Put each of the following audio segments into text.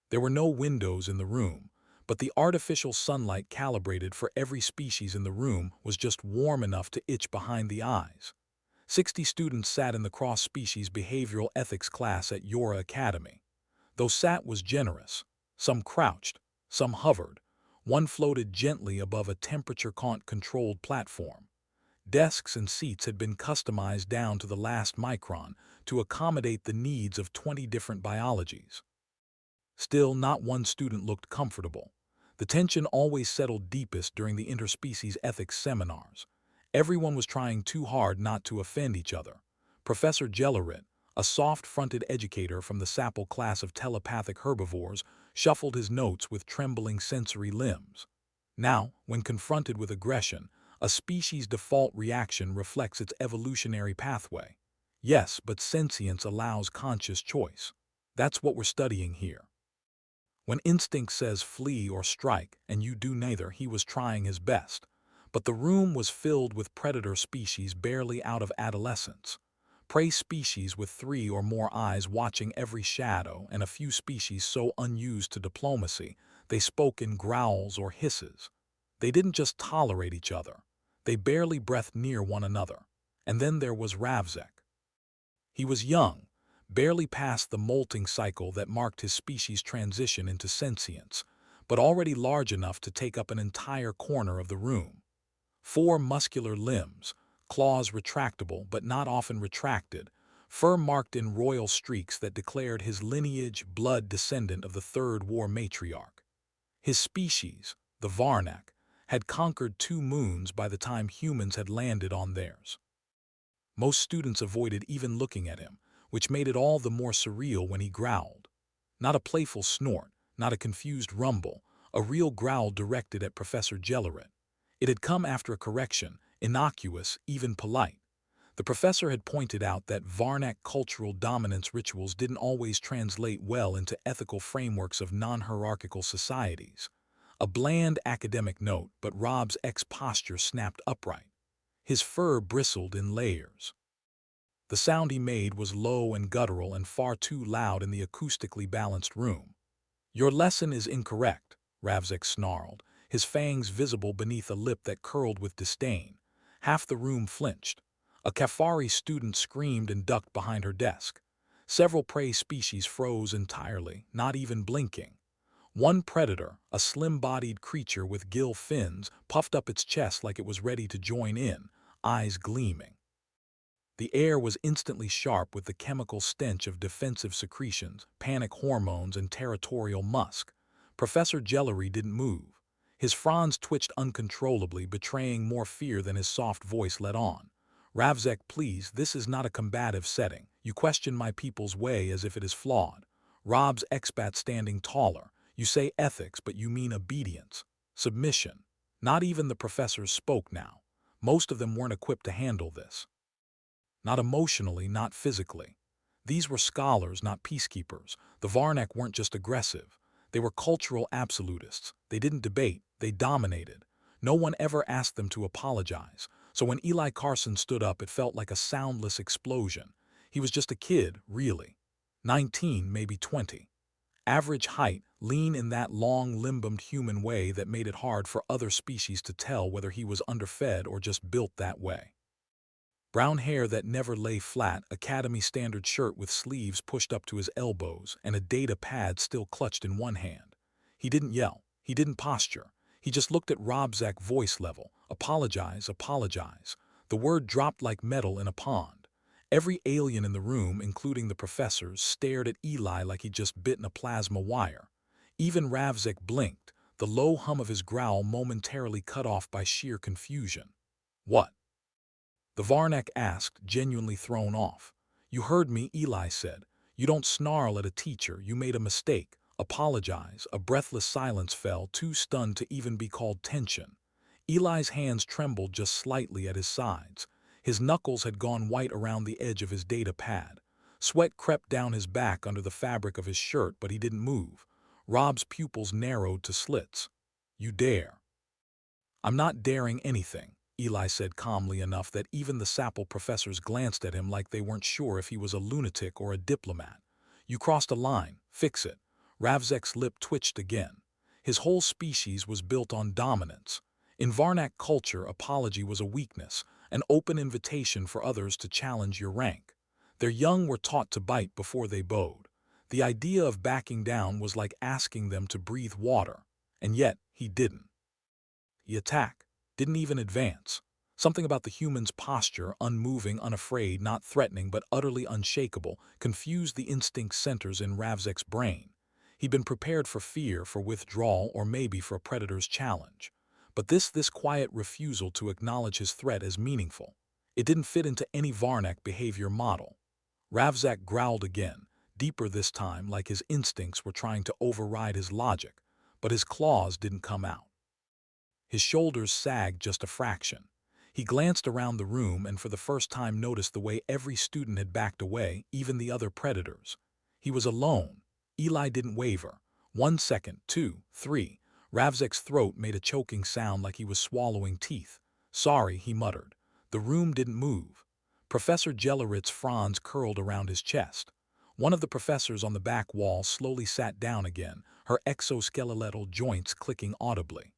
There were no windows in the room, but the artificial sunlight calibrated for every species in the room was just warm enough to itch behind the eyes. 60 students sat in the cross-species behavioral ethics class at Yora Academy. Though sat was generous. Some crouched, some hovered. One floated gently above a temperature-controlled platform. Desks and seats had been customized down to the last micron to accommodate the needs of 20 different biologies. Still, not one student looked comfortable. The tension always settled deepest during the interspecies ethics seminars. Everyone was trying too hard not to offend each other. Professor Jellerit, a soft-fronted educator from the sapple class of telepathic herbivores, shuffled his notes with trembling sensory limbs. Now, when confronted with aggression, a species' default reaction reflects its evolutionary pathway. Yes, but sentience allows conscious choice. That's what we're studying here. When instinct says flee or strike, and you do neither, he was trying his best. But the room was filled with predator species barely out of adolescence. Prey species with 3 or more eyes watching every shadow, and a few species so unused to diplomacy, they spoke in growls or hisses. They didn't just tolerate each other. They barely breathed near one another. And then there was Ravzek. He was young, barely past the molting cycle that marked his species' transition into sentience, but already large enough to take up an entire corner of the room. 4 muscular limbs, claws retractable but not often retracted, fur marked in royal streaks that declared his lineage blood descendant of the Third War matriarch. His species, the Varnac, had conquered 2 moons by the time humans had landed on theirs. Most students avoided even looking at him, which made it all the more surreal when he growled. Not a playful snort, not a confused rumble, a real growl directed at Professor Jellerit. It had come after a correction, innocuous, even polite. The professor had pointed out that Varnac cultural dominance rituals didn't always translate well into ethical frameworks of non-hierarchical societies. A bland academic note, but Rob's posture snapped upright. His fur bristled in layers. The sound he made was low and guttural and far too loud in the acoustically balanced room. "Your lesson is incorrect," Ravzek snarled, his fangs visible beneath a lip that curled with disdain. Half the room flinched. A Kafari student screamed and ducked behind her desk. Several prey species froze entirely, not even blinking. One predator, a slim-bodied creature with gill fins, puffed up its chest like it was ready to join in, eyes gleaming. The air was instantly sharp with the chemical stench of defensive secretions, panic hormones, and territorial musk. Professor Jellery didn't move. His fronds twitched uncontrollably, betraying more fear than his soft voice let on. "Ravzek, please, this is not a combative setting. You question my people's way as if it is flawed." Rob's expat standing taller. "You say ethics, but you mean obedience, submission." Not even the professors spoke now. Most of them weren't equipped to handle this. Not emotionally, not physically. These were scholars, not peacekeepers. The Varnac weren't just aggressive. They were cultural absolutists. They didn't debate, they dominated. No one ever asked them to apologize. So when Eli Carson stood up, it felt like a soundless explosion. He was just a kid, really. 19, maybe 20. Average height, lean in that long, limb-bound human way that made it hard for other species to tell whether he was underfed or just built that way. Brown hair that never lay flat, Academy standard shirt with sleeves pushed up to his elbows, and a data pad still clutched in one hand. He didn't yell. He didn't posture. He just looked at Robzak voice level. "Apologize, apologize." The word dropped like metal in a pond. Every alien in the room, including the professors, stared at Eli like he'd just bitten a plasma wire. Even Ravzek blinked, the low hum of his growl momentarily cut off by sheer confusion. "What?" the Varnac asked, genuinely thrown off. "You heard me," Eli said. "You don't snarl at a teacher. You made a mistake. Apologize." A breathless silence fell, too stunned to even be called tension. Eli's hands trembled just slightly at his sides. His knuckles had gone white around the edge of his data pad. Sweat crept down his back under the fabric of his shirt, but he didn't move. Rob's pupils narrowed to slits. "You dare." "I'm not daring anything," Eli said calmly enough that even the sapple professors glanced at him like they weren't sure if he was a lunatic or a diplomat. "You crossed a line. Fix it." Ravzek's lip twitched again. His whole species was built on dominance. In Varnac culture, apology was a weakness, an open invitation for others to challenge your rank. Their young were taught to bite before they bowed. The idea of backing down was like asking them to breathe water, and yet he didn't. He attacked, didn't even advance. Something about the human's posture, unmoving, unafraid, not threatening but utterly unshakable, confused the instinct centers in Ravzek's brain. He'd been prepared for fear, for withdrawal, or maybe for a predator's challenge. But this quiet refusal to acknowledge his threat as meaningful. It didn't fit into any Varnac behavior model. Ravzek growled again, deeper this time, like his instincts were trying to override his logic, but his claws didn't come out. His shoulders sagged just a fraction. He glanced around the room and for the first time noticed the way every student had backed away, even the other predators. He was alone. Eli didn't waver. 1 second, 2, 3. Ravzek's throat made a choking sound like he was swallowing teeth. "Sorry," he muttered. The room didn't move. Professor Jelleritz's fronds curled around his chest. One of the professors on the back wall slowly sat down again, her exoskeletal joints clicking audibly.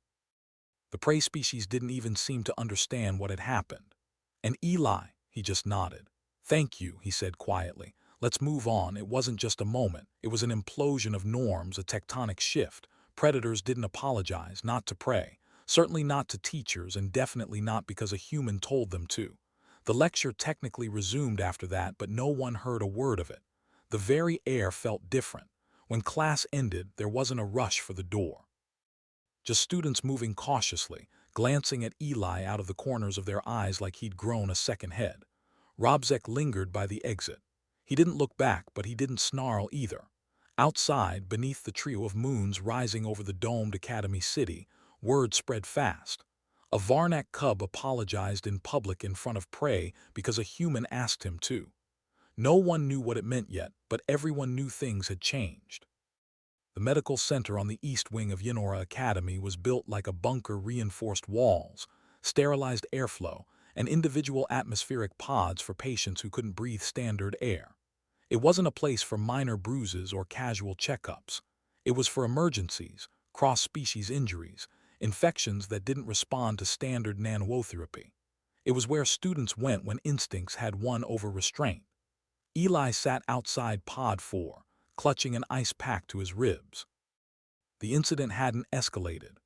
The prey species didn't even seem to understand what had happened. "And Eli," he just nodded. "Thank you," he said quietly. "Let's move on." It wasn't just a moment. It was an implosion of norms, a tectonic shift. Predators didn't apologize, not to prey, certainly not to teachers, and definitely not because a human told them to. The lecture technically resumed after that, but no one heard a word of it. The very air felt different. When class ended, there wasn't a rush for the door. Just students moving cautiously, glancing at Eli out of the corners of their eyes like he'd grown a second head. Ravzek lingered by the exit. He didn't look back, but he didn't snarl either. Outside, beneath the trio of moons rising over the domed Academy city, word spread fast. A Varnac cub apologized in public in front of prey because a human asked him to. No one knew what it meant yet, but everyone knew things had changed. The medical center on the east wing of Yora Academy was built like a bunker, reinforced walls, sterilized airflow, and individual atmospheric pods for patients who couldn't breathe standard air. It wasn't a place for minor bruises or casual checkups. It was for emergencies, cross-species injuries, infections that didn't respond to standard nanotherapy. It was where students went when instincts had won over restraint. Eli sat outside Pod 4, clutching an ice pack to his ribs. The incident hadn't escalated.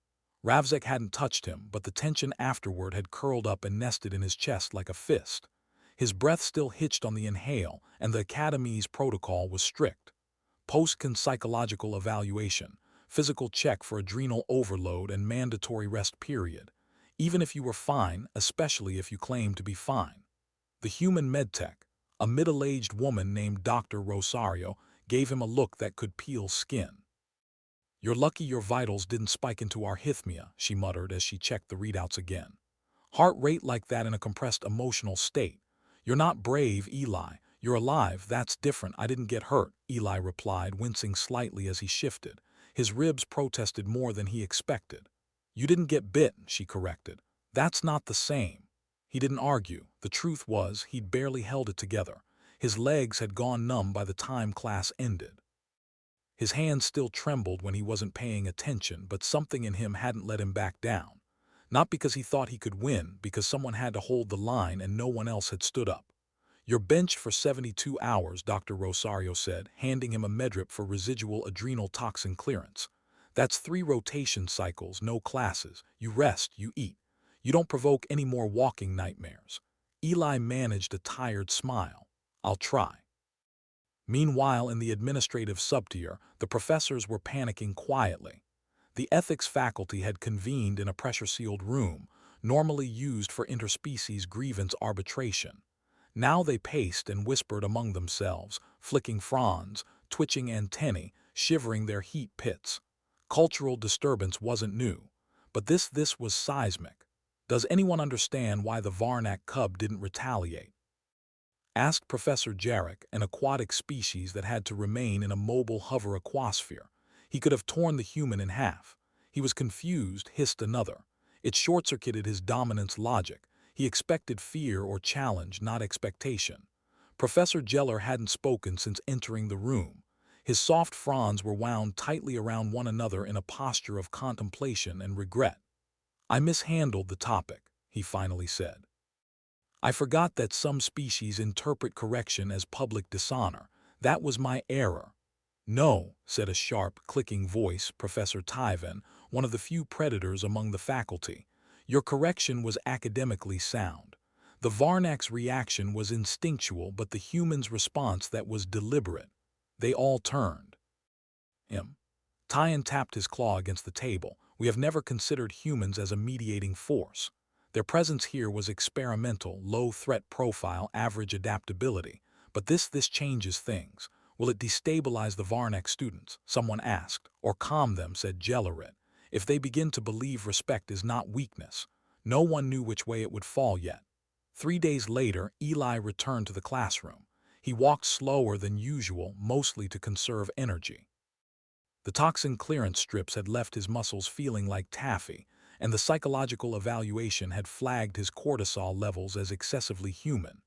Ravzek hadn't touched him, but the tension afterward had curled up and nested in his chest like a fist. His breath still hitched on the inhale, and the Academy's protocol was strict. Post-con psychological evaluation, physical check for adrenal overload, and mandatory rest period. Even if you were fine, especially if you claimed to be fine. The human medtech, a middle-aged woman named Dr. Rosario, gave him a look that could peel skin. "You're lucky your vitals didn't spike into arrhythmia," she muttered as she checked the readouts again. "Heart rate like that in a compressed emotional state. You're not brave, Eli. You're alive. That's different." "I didn't get hurt," Eli replied, wincing slightly as he shifted. His ribs protested more than he expected. "You didn't get bit," she corrected. "That's not the same." He didn't argue. The truth was, he'd barely held it together. His legs had gone numb by the time class ended. His hands still trembled when he wasn't paying attention, but something in him hadn't let him back down. Not because he thought he could win, because someone had to hold the line and no one else had stood up. "You're benched for 72 hours, Dr. Rosario said, handing him a medrip for residual adrenal toxin clearance. "That's 3 rotation cycles, no classes. You rest, you eat. You don't provoke any more walking nightmares." Eli managed a tired smile. "I'll try." Meanwhile, in the administrative subtier, the professors were panicking quietly. The ethics faculty had convened in a pressure-sealed room, normally used for interspecies grievance arbitration. Now they paced and whispered among themselves, flicking fronds, twitching antennae, shivering their heat pits. Cultural disturbance wasn't new, but this was seismic. "Does anyone understand why the Varnac cub didn't retaliate?" asked Professor Jarek, an aquatic species that had to remain in a mobile hover aquasphere. He could have torn the human in half. He was confused, hissed another. It short-circuited his dominance logic. He expected fear or challenge, not expectation. Professor Jeller hadn't spoken since entering the room. His soft fronds were wound tightly around one another in a posture of contemplation and regret. "I mishandled the topic," he finally said. "I forgot that some species interpret correction as public dishonor. That was my error." "No," said a sharp, clicking voice, Professor Tyven, one of the few predators among the faculty. "Your correction was academically sound. The Varnac's reaction was instinctual, but the human's response that was deliberate. They all turned." Him. Tyen tapped his claw against the table. "We have never considered humans as a mediating force. Their presence here was experimental, low threat profile, average adaptability. But this changes things. Will it destabilize the Varnac students?" someone asked. "Or calm them," said Jellerit. "If they begin to believe respect is not weakness." No one knew which way it would fall yet. 3 days later, Eli returned to the classroom. He walked slower than usual, mostly to conserve energy. The toxin clearance strips had left his muscles feeling like taffy, and the psychological evaluation had flagged his cortisol levels as excessively human.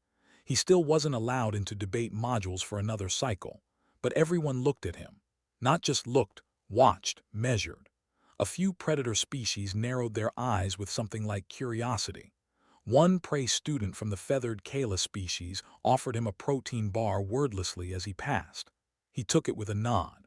He still wasn't allowed into debate modules for another cycle, but everyone looked at him. Not just looked, watched, measured. A few predator species narrowed their eyes with something like curiosity. One prey student from the feathered Kala species offered him a protein bar wordlessly as he passed. He took it with a nod.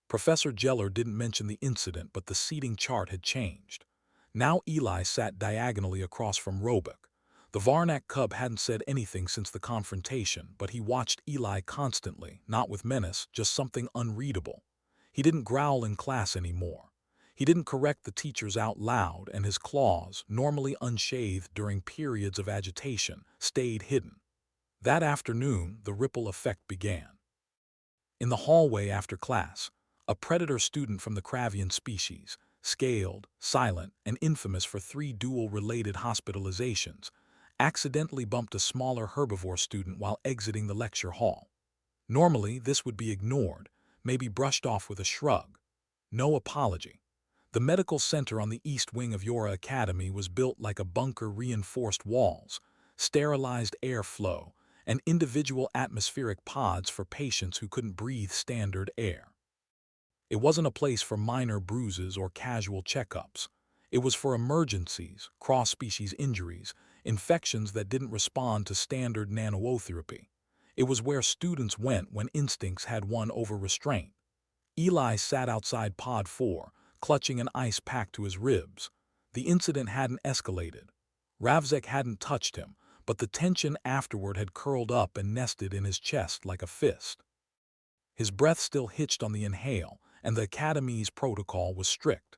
Professor Jeller didn't mention the incident, but the seating chart had changed. Now Eli sat diagonally across from Roebuck. The Varnac cub hadn't said anything since the confrontation, but he watched Eli constantly, not with menace, just something unreadable. He didn't growl in class anymore. He didn't correct the teachers out loud, and his claws, normally unsheathed during periods of agitation, stayed hidden. That afternoon, the ripple effect began. In the hallway after class, a predator student from the Cravian species, scaled, silent, and infamous for 3 dual-related hospitalizations, accidentally bumped a smaller herbivore student while exiting the lecture hall. Normally, this would be ignored, maybe brushed off with a shrug. No apology. The medical center on the east wing of Yora Academy was built like a bunker, reinforced walls, sterilized airflow, and individual atmospheric pods for patients who couldn't breathe standard air. It wasn't a place for minor bruises or casual checkups. It was for emergencies, cross-species injuries, infections that didn't respond to standard nanotherapy. It was where students went when instincts had won over restraint. Eli sat outside Pod 4, clutching an ice pack to his ribs. The incident hadn't escalated. Ravzek hadn't touched him, but the tension afterward had curled up and nested in his chest like a fist. His breath still hitched on the inhale, and the Academy's protocol was strict.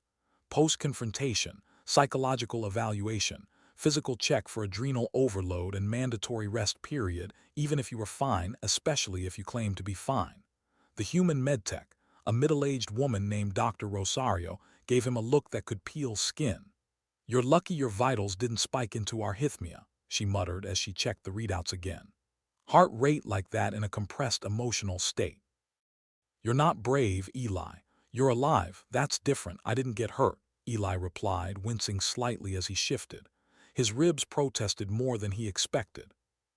Post-confrontation, psychological evaluation, physical check for adrenal overload, and mandatory rest period, even if you were fine, especially if you claimed to be fine. The human medtech, a middle-aged woman named Dr. Rosario, gave him a look that could peel skin. "You're lucky your vitals didn't spike into arrhythmia," she muttered as she checked the readouts again. "Heart rate like that in a compressed emotional state." "You're not brave, Eli. You're alive. That's different. I didn't get hurt," Eli replied, wincing slightly as he shifted. His ribs protested more than he expected.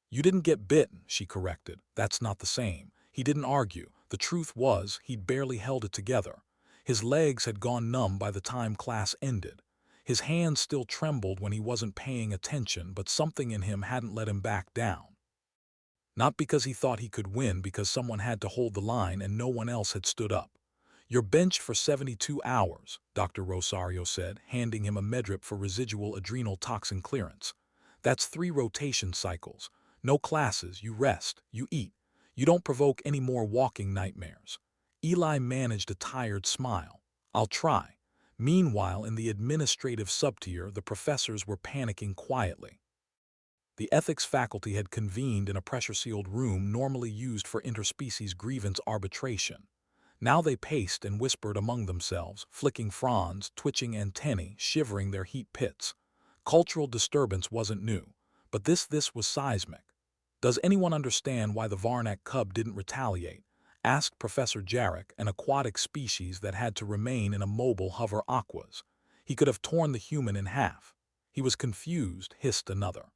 "You didn't get bitten," she corrected. "That's not the same." He didn't argue. The truth was, he'd barely held it together. His legs had gone numb by the time class ended. His hands still trembled when he wasn't paying attention, but something in him hadn't let him back down. Not because he thought he could win, because someone had to hold the line and no one else had stood up. "You're benched for 72 hours, Dr. Rosario said, handing him a medrip for residual adrenal toxin clearance. "That's 3 rotation cycles. No classes, you rest, you eat. You don't provoke any more walking nightmares." Eli managed a tired smile. "I'll try." Meanwhile, in the administrative subtier, the professors were panicking quietly. The ethics faculty had convened in a pressure-sealed room normally used for interspecies grievance arbitration. Now they paced and whispered among themselves, flicking fronds, twitching antennae, shivering their heat pits. Cultural disturbance wasn't new, but this was seismic. "Does anyone understand why the Varnac cub didn't retaliate?" asked Professor Jarek, an aquatic species that had to remain in a mobile hover aquas. "He could have torn the human in half." "He was confused," hissed another.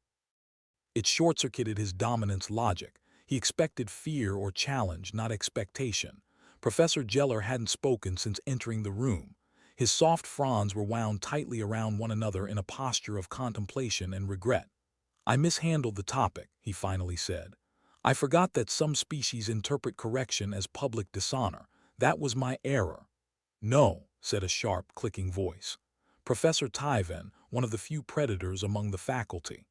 It short-circuited his dominance logic. He expected fear or challenge, not expectation. Professor Geller hadn't spoken since entering the room. His soft fronds were wound tightly around one another in a posture of contemplation and regret. "I mishandled the topic," he finally said. "I forgot that some species interpret correction as public dishonor. That was my error." "No," said a sharp, clicking voice. Professor Tyven, one of the few predators among the faculty.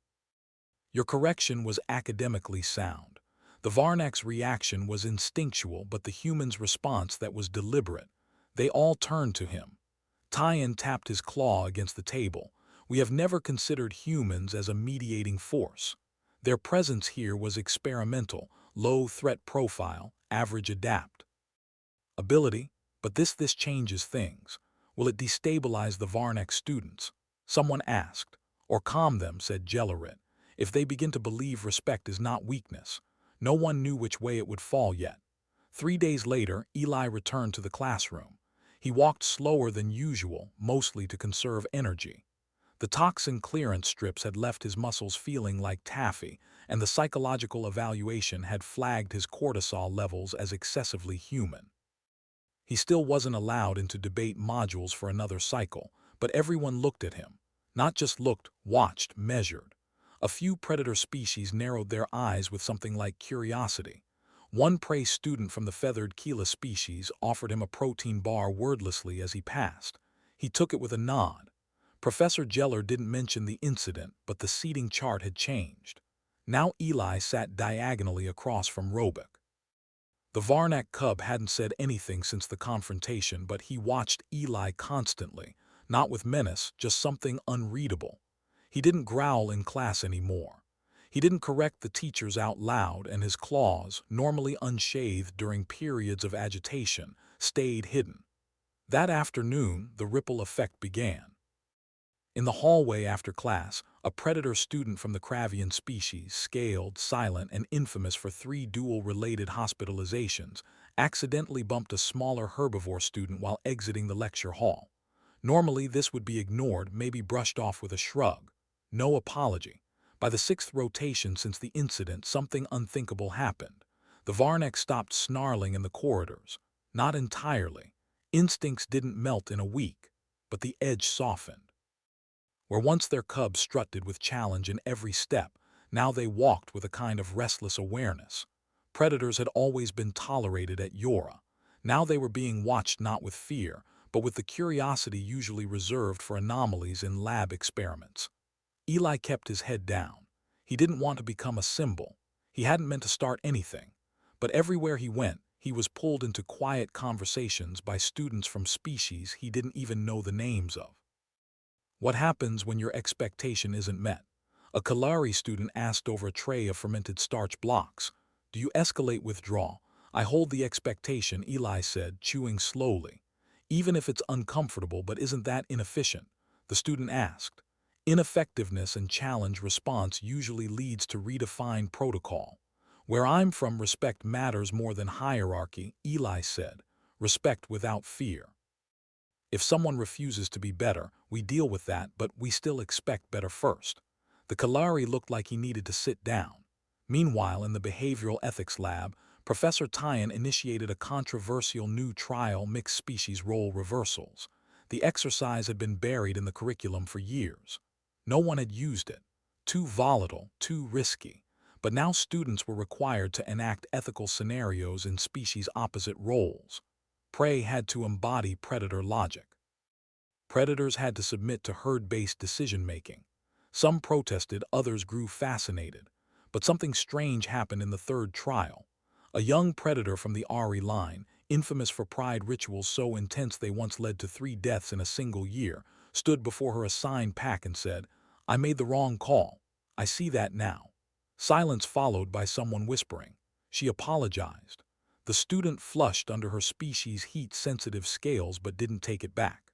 "Your correction was academically sound." The Varnac's reaction was instinctual, but the human's response that was deliberate. They all turned to him. Tyen tapped his claw against the table. "We have never considered humans as a mediating force. Their presence here was experimental, low threat profile, average adapt ability, but this changes things. Will it destabilize the Varnac students?" Someone asked. "Or calm them," said Gellerit. "If they begin to believe respect is not weakness." No one knew which way it would fall yet. 3 days later, Eli returned to the classroom. He walked slower than usual, mostly to conserve energy. The toxin clearance strips had left his muscles feeling like taffy, and the psychological evaluation had flagged his cortisol levels as excessively human. He still wasn't allowed into debate modules for another cycle, but everyone looked at him. Not just looked, watched, measured. A few predator species narrowed their eyes with something like curiosity. One prey student from the feathered Keela species offered him a protein bar wordlessly as he passed. He took it with a nod. Professor Geller didn't mention the incident, but the seating chart had changed. Now Eli sat diagonally across from Roebuck. The Varnac cub hadn't said anything since the confrontation, but he watched Eli constantly, not with menace, just something unreadable. He didn't growl in class anymore. He didn't correct the teachers out loud, and his claws, normally unsheathed during periods of agitation, stayed hidden. That afternoon, the ripple effect began. In the hallway after class, a predator student from the Cravian species, scaled, silent, and infamous for 3 dual-related hospitalizations, accidentally bumped a smaller herbivore student while exiting the lecture hall. Normally, this would be ignored, maybe brushed off with a shrug. No apology. By the 6th rotation since the incident, something unthinkable happened. The Varnac stopped snarling in the corridors. Not entirely. Instincts didn't melt in a week, but the edge softened. Where once their cubs strutted with challenge in every step, now they walked with a kind of restless awareness. Predators had always been tolerated at Yora. Now they were being watched not with fear, but with the curiosity usually reserved for anomalies in lab experiments. Eli kept his head down. He didn't want to become a symbol. He hadn't meant to start anything. But everywhere he went, he was pulled into quiet conversations by students from species he didn't even know the names of. What happens when your expectation isn't met? A Kalari student asked over a tray of fermented starch blocks. "Do you escalate withdrawal?" "I hold the expectation," Eli said, chewing slowly. "Even if it's uncomfortable, but isn't that inefficient?" The student asked. "Ineffectiveness and challenge response usually leads to redefined protocol." "Where I'm from, respect matters more than hierarchy," Eli said. "Respect without fear. If someone refuses to be better, we deal with that, but we still expect better first." The Kalari looked like he needed to sit down. Meanwhile, in the behavioral ethics lab, Professor Tyen initiated a controversial new trial, mixed species role reversals. The exercise had been buried in the curriculum for years. No one had used it. Too volatile, too risky. But now students were required to enact ethical scenarios in species-opposite roles. Prey had to embody predator logic. Predators had to submit to herd-based decision-making. Some protested, others grew fascinated. But something strange happened in the 3rd trial. A young predator from the Ari line, infamous for pride rituals so intense they once led to 3 deaths in a single year, stood before her assigned pack and said, "I made the wrong call. I see that now." Silence followed by someone whispering. She apologized. The student flushed under her species' heat-sensitive scales but didn't take it back.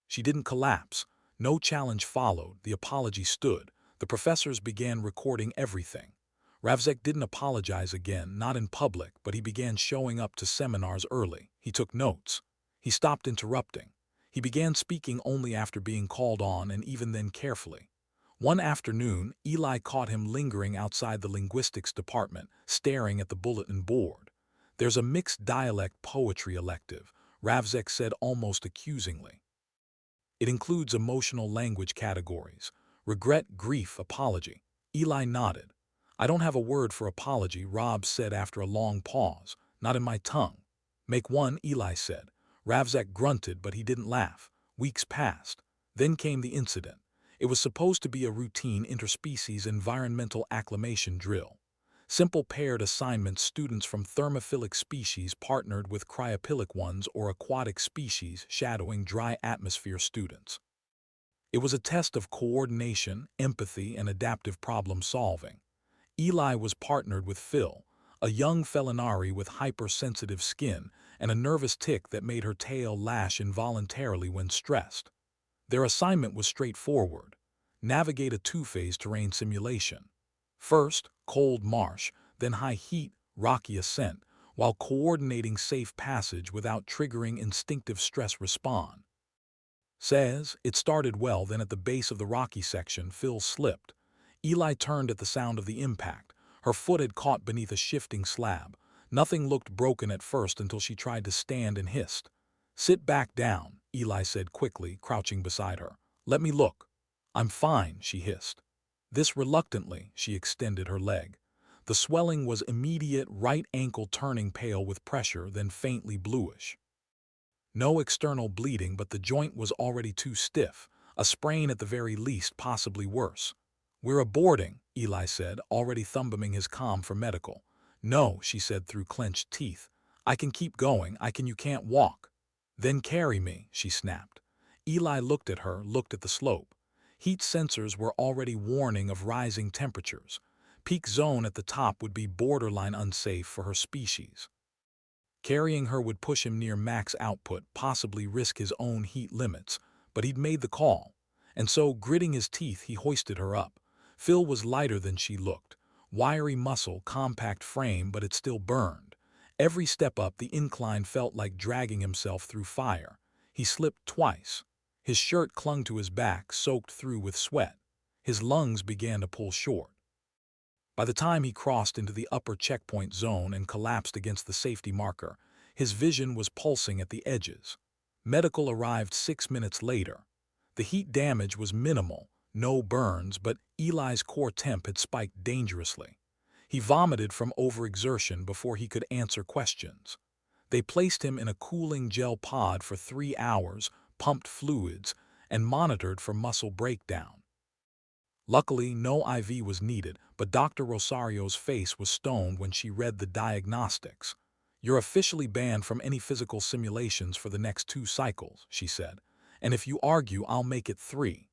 She didn't collapse. No challenge followed. The apology stood. The professors began recording everything. Ravzek didn't apologize again, not in public, but he began showing up to seminars early. He took notes. He stopped interrupting. He began speaking only after being called on, and even then carefully. One afternoon, Eli caught him lingering outside the linguistics department, staring at the bulletin board. There's a mixed dialect poetry elective, Ravzek said almost accusingly. It includes emotional language categories. Regret, grief, apology. Eli nodded. I don't have a word for apology, Rob said after a long pause. Not in my tongue. Make one, Eli said. Ravzek grunted, but he didn't laugh. Weeks passed. Then came the incident. It was supposed to be a routine interspecies environmental acclimation drill. Simple paired assignments, students from thermophilic species partnered with cryopilic ones or aquatic species shadowing dry atmosphere students. It was a test of coordination, empathy, and adaptive problem solving. Eli was partnered with Phil, a young felinari with hypersensitive skin and a nervous tic that made her tail lash involuntarily when stressed. Their assignment was straightforward. Navigate a two-phase terrain simulation. First, cold marsh, then high heat, rocky ascent, while coordinating safe passage without triggering instinctive stress response. It started well, then at the base of the rocky section, Phil slipped. Eli turned at the sound of the impact. Her foot had caught beneath a shifting slab. Nothing looked broken at first until she tried to stand and hissed. Sit back down, Eli said quickly, crouching beside her. Let me look. I'm fine, she hissed. This reluctantly, she extended her leg. The swelling was immediate, right ankle turning pale with pressure, then faintly bluish. No external bleeding, but the joint was already too stiff, a sprain at the very least, possibly worse. We're aborting, Eli said, already thumbing his comm for medical. No, she said through clenched teeth. I can keep going, you can't walk. Then carry me, she snapped. Eli looked at her, looked at the slope. Heat sensors were already warning of rising temperatures. Peak zone at the top would be borderline unsafe for her species. Carrying her would push him near max output, possibly risk his own heat limits, but he'd made the call. And so, gritting his teeth, he hoisted her up. Phil was lighter than she looked. Wiry muscle, compact frame, but it still burned. Every step up the incline felt like dragging himself through fire. He slipped twice. His shirt clung to his back, soaked through with sweat. His lungs began to pull short. By the time he crossed into the upper checkpoint zone and collapsed against the safety marker, his vision was pulsing at the edges. Medical arrived 6 minutes later. The heat damage was minimal, no burns, but Eli's core temp had spiked dangerously. He vomited from overexertion before he could answer questions. They placed him in a cooling gel pod for 3 hours, pumped fluids, and monitored for muscle breakdown. Luckily, no IV was needed, but Dr. Rosario's face was stoned when she read the diagnostics. You're officially banned from any physical simulations for the next 2 cycles, she said. And if you argue, I'll make it 3.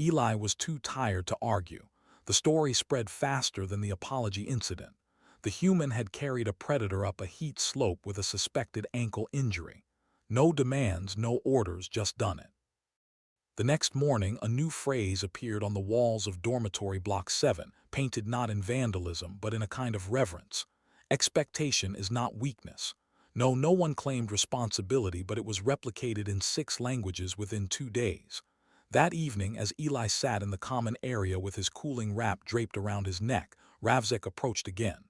Eli was too tired to argue. The story spread faster than the apology incident. The human had carried a predator up a heat slope with a suspected ankle injury. No demands, no orders, just done it. The next morning, a new phrase appeared on the walls of dormitory block 7, painted not in vandalism, but in a kind of reverence. Expectation is not weakness. No one claimed responsibility, but it was replicated in 6 languages within 2 days. That evening, as Eli sat in the common area with his cooling wrap draped around his neck, Ravzek approached again.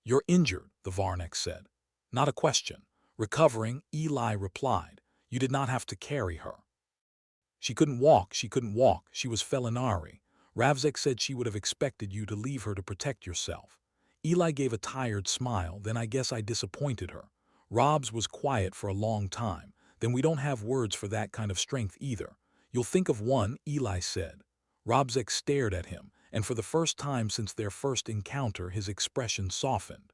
You're injured, the Varnac said. Not a question. Recovering, Eli replied. You did not have to carry her. She couldn't walk, she was felinari. Ravzek said she would have expected you to leave her to protect yourself. Eli gave a tired smile, then I guess I disappointed her. Rob's was quiet for a long time, then we don't have words for that kind of strength either. You'll think of one, Eli said. Ravzek stared at him, and for the first time since their first encounter his expression softened.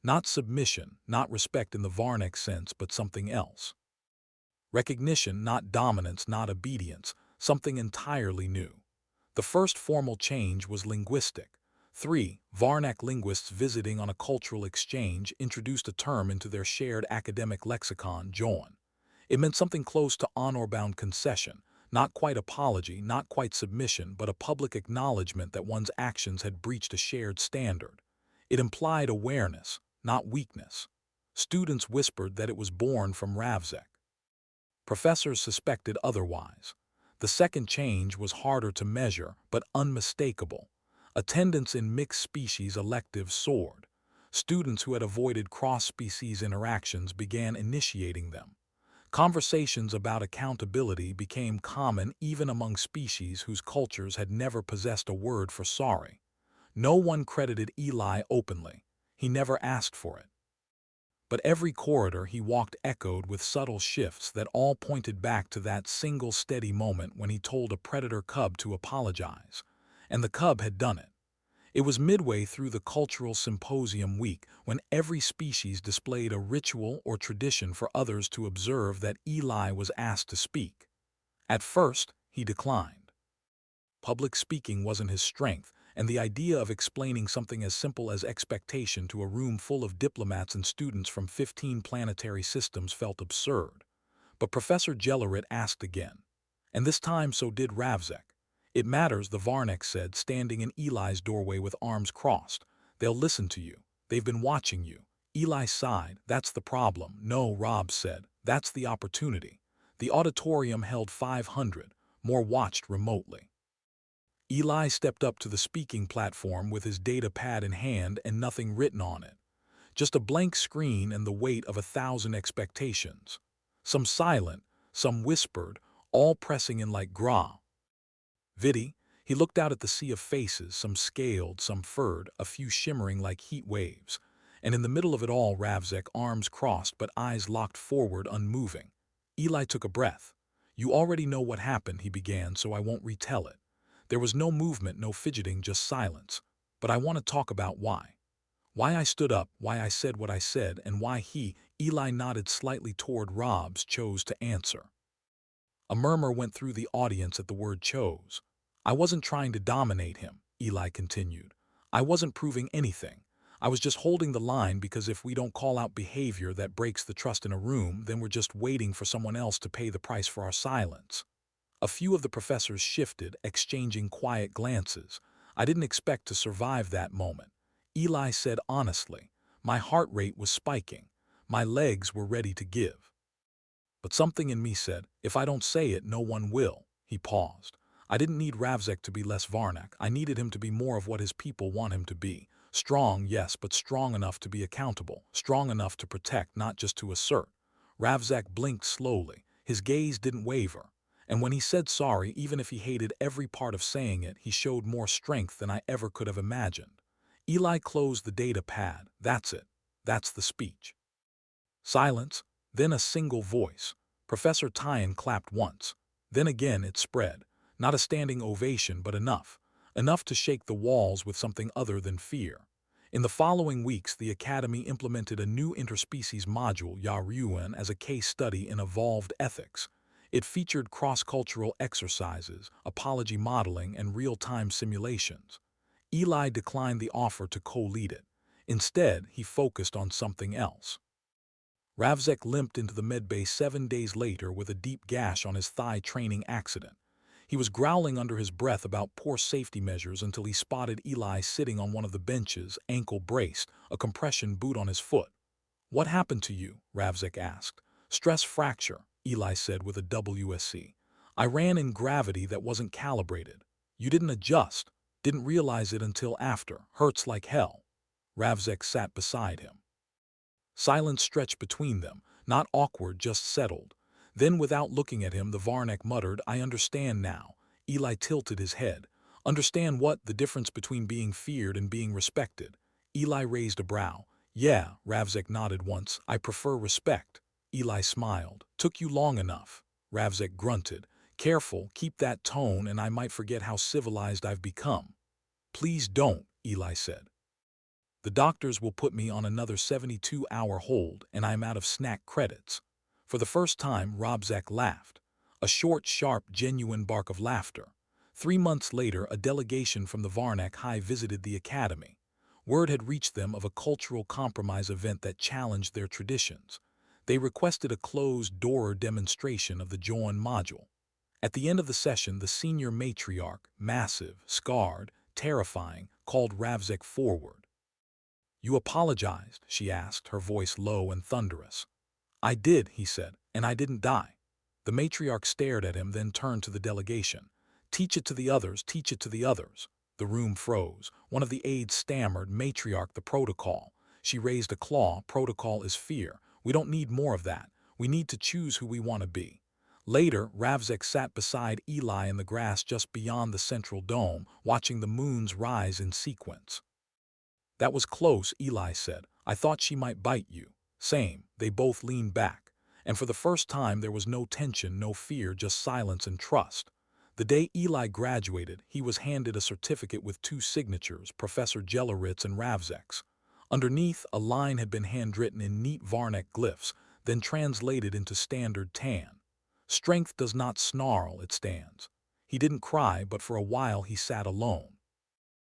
Not submission, not respect in the Varnac sense, but something else. Recognition, not dominance, not obedience, something entirely new. The first formal change was linguistic. 3 Varnac linguists visiting on a cultural exchange introduced a term into their shared academic lexicon, join. It meant something close to honor-bound concession, not quite apology, not quite submission, but a public acknowledgement that one's actions had breached a shared standard. It implied awareness, not weakness. Students whispered that it was born from Ravzek. Professors suspected otherwise. The second change was harder to measure, but unmistakable. Attendance in mixed species electives soared. Students who had avoided cross-species interactions began initiating them. Conversations about accountability became common even among species whose cultures had never possessed a word for sorry. No one credited Eli openly. He never asked for it. But every corridor he walked echoed with subtle shifts that all pointed back to that single steady moment when he told a predator cub to apologize. And the cub had done it. It was midway through the cultural symposium week when every species displayed a ritual or tradition for others to observe that Eli was asked to speak. At first, he declined. Public speaking wasn't his strength, and the idea of explaining something as simple as expectation to a room full of diplomats and students from 15 planetary systems felt absurd. But Professor Jellerit asked again. And this time so did Ravzek. "It matters," the Varnac said, standing in Eli's doorway with arms crossed. "They'll listen to you. They've been watching you." Eli sighed. "That's the problem." "No," Rob said. "That's the opportunity." The auditorium held 500. More watched remotely. Eli stepped up to the speaking platform with his data pad in hand and nothing written on it. Just a blank screen and the weight of 1,000 expectations. Some silent, some whispered, all pressing in like growl. Vidi, he looked out at the sea of faces, some scaled, some furred, a few shimmering like heat waves. And in the middle of it all, Ravzek, arms crossed but eyes locked forward, unmoving. Eli took a breath. "You already know what happened," he began, "so I won't retell it. There was no movement, no fidgeting, just silence. But I want to talk about why. Why I stood up, why I said what I said, and why he," Eli nodded slightly toward Rob's, "chose to answer." A murmur went through the audience at the word chose. "I wasn't trying to dominate him," Eli continued. "I wasn't proving anything. I was just holding the line because if we don't call out behavior that breaks the trust in a room, then we're just waiting for someone else to pay the price for our silence." A few of the professors shifted, exchanging quiet glances. "I didn't expect to survive that moment," Eli said honestly. "My heart rate was spiking. My legs were ready to give. But something in me said, if I don't say it, no one will." He paused. "I didn't need Ravzek to be less Varnac. I needed him to be more of what his people want him to be. Strong, yes, but strong enough to be accountable. Strong enough to protect, not just to assert." Ravzek blinked slowly. His gaze didn't waver. And when he said sorry, even if he hated every part of saying it, he showed more strength than I ever could have imagined. Eli closed the data pad. "That's it. That's the speech." Silence, then a single voice. Professor Tyan clapped once. Then again it spread. Not a standing ovation, but enough. Enough to shake the walls with something other than fear. In the following weeks, the Academy implemented a new interspecies module, Yora, as a case study in evolved ethics. It featured cross-cultural exercises, apology modeling, and real-time simulations. Eli declined the offer to co-lead it. Instead, he focused on something else. Ravzek limped into the medbay 7 days later with a deep gash on his thigh training accident. He was growling under his breath about poor safety measures until he spotted Eli sitting on one of the benches, ankle braced, a compression boot on his foot. "What happened to you?" Ravzek asked. "Stress fracture," Eli said with a WSC. "I ran in gravity that wasn't calibrated. You didn't adjust. Didn't realize it until after. Hurts like hell." Ravzek sat beside him. Silence stretched between them, not awkward, just settled. Then, without looking at him, the Varnac muttered, "I understand now." Eli tilted his head. "Understand what?" "The difference between being feared and being respected." Eli raised a brow. "Yeah," Ravzek nodded once. "I prefer respect." Eli smiled. "Took you long enough." Ravzek grunted. "Careful, keep that tone and I might forget how civilized I've become." "Please don't," Eli said. "The doctors will put me on another 72-hour hold and I'm out of snack credits." For the first time, Ravzek laughed. A short, sharp, genuine bark of laughter. 3 months later, a delegation from the Varnac High visited the Academy. Word had reached them of a cultural compromise event that challenged their traditions. They requested a closed-door demonstration of the Joan module. At the end of the session, the senior matriarch, massive, scarred, terrifying, called Ravzek forward. "You apologized?" she asked, her voice low and thunderous. "I did," he said, "and I didn't die." The matriarch stared at him, then turned to the delegation. "Teach it to the others, teach it to the others." The room froze. One of the aides stammered, "Matriarch, the protocol." She raised a claw. Protocol is fear. We don't need more of that. We need to choose who we want to be. Later, Ravzek sat beside Eli in the grass just beyond the central dome, watching the moons rise in sequence. That was close, Eli said. I thought she might bite you. Same. They both leaned back. And for the first time there was no tension, no fear, just silence and trust. The day Eli graduated, he was handed a certificate with 2 signatures, Professor Jellerit's and Ravzek's. Underneath, a line had been handwritten in neat Varnac glyphs, then translated into standard Tan. Strength does not snarl, it stands. He didn't cry, but for a while he sat alone.